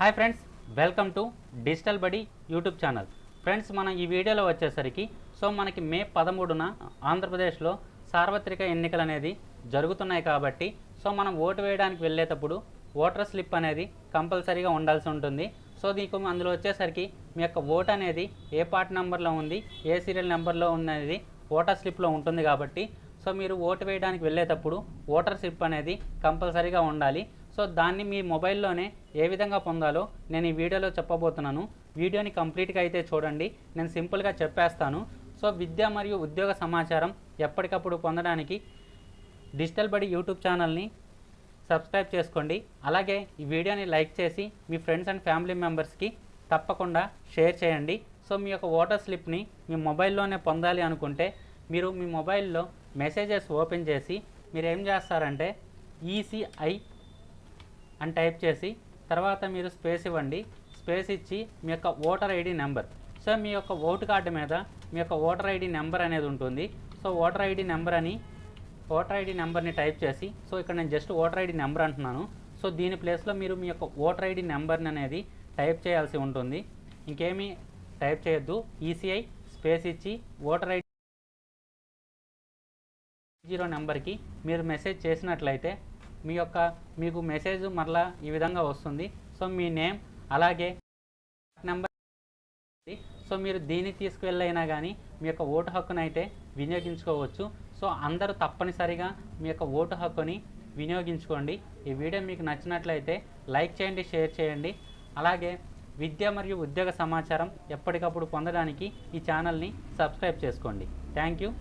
Hi friends, welcome to digital బడి YouTube channel. Friends, మనం ఈ వీడియోలో వచ్చేసరికి మనకి మే 13న ఆంధ్రప్రదేశ్లో సార్వత్రిక ఎన్నికలు అనేది జరుగుతున్నాయి కాబట్టి మనం ఓటు వేయడానికి వెళ్ళేటప్పుడు ఓటర్ స్లిప్ అనేది కంపల్సరీగా ఉండాల్సి ఉంటుంది. దీనికి అందులో వచ్చేసరికి మీ యొక్క ఓటు అనేది ఏ పార్ట్ నెంబర్లో ఉంది, ఏ సీరియల్ నెంబర్లో ఉన్నది ఓటర్ స్లిప్లో ఉంటుంది కాబట్టి మీరు ఓటు వేయడానికి వెళ్ళేటప్పుడు ఓటర్ స్లిప్ అనేది కంపల్సరీగా ఉండాలి. దాన్ని మీ మొబైల్లోనే ఏ విధంగా పొందాలో నేను ఈ వీడియోలో చెప్పబోతున్నాను. వీడియోని కంప్లీట్గా అయితే చూడండి, నేను సింపుల్గా చెప్పేస్తాను. విద్య మరియు ఉద్యోగ సమాచారం ఎప్పటికప్పుడు పొందడానికి డిజిటల్ బడి యూట్యూబ్ ఛానల్ని సబ్స్క్రైబ్ చేసుకోండి. అలాగే ఈ వీడియోని లైక్ చేసి మీ ఫ్రెండ్స్ అండ్ ఫ్యామిలీ మెంబర్స్కి తప్పకుండా షేర్ చేయండి. మీ యొక్క ఓటర్ స్లిప్ని మీ మొబైల్లోనే పొందాలి అనుకుంటే మీరు మీ మొబైల్లో మెసేజెస్ ఓపెన్ చేసి మీరు ఏం చేస్తారంటే ఈసీఐ అని టైప్ చేసి తర్వాత మీరు స్పేస్ ఇవ్వండి. స్పేస్ ఇచ్చి మీ యొక్క ఓటర్ ఐడి నెంబర్, మీ యొక్క ఓటు కార్డు మీద మీ యొక్క ఓటర్ ఐడి నెంబర్ అనేది ఉంటుంది. ఓటర్ ఐడి నెంబర్ని టైప్ చేసి ఇక్కడ నేను జస్ట్ ఓటర్ ఐడి నెంబర్ అంటున్నాను. దీని ప్లేస్లో మీరు మీ యొక్క ఓటర్ ఐడి నెంబర్ని అనేది టైప్ చేయాల్సి ఉంటుంది. ఇంకేమీ టైప్ చేయొద్దు. ఈసీఐ స్పేస్ ఇచ్చి ఓటర్ ఐడి 0 నెంబర్కి మీరు మెసేజ్ చేసినట్లయితే మీకు మెసేజ్ మరలా ఈ విధంగా వస్తుంది. మీ నేమ్ అలాగే నెంబర్. మీరు దీన్ని తీసుకువెళ్ళైనా కానీ మీ యొక్క ఓటు హక్కును అయితే వినియోగించుకోవచ్చు. అందరూ తప్పనిసరిగా మీ యొక్క ఓటు హక్కుని వినియోగించుకోండి. ఈ వీడియో మీకు నచ్చినట్లయితే లైక్ చేయండి, షేర్ చేయండి. అలాగే విద్య మరియు ఉద్యోగ సమాచారం ఎప్పటికప్పుడు పొందడానికి ఈ ఛానల్ని సబ్స్క్రైబ్ చేసుకోండి. Thank you.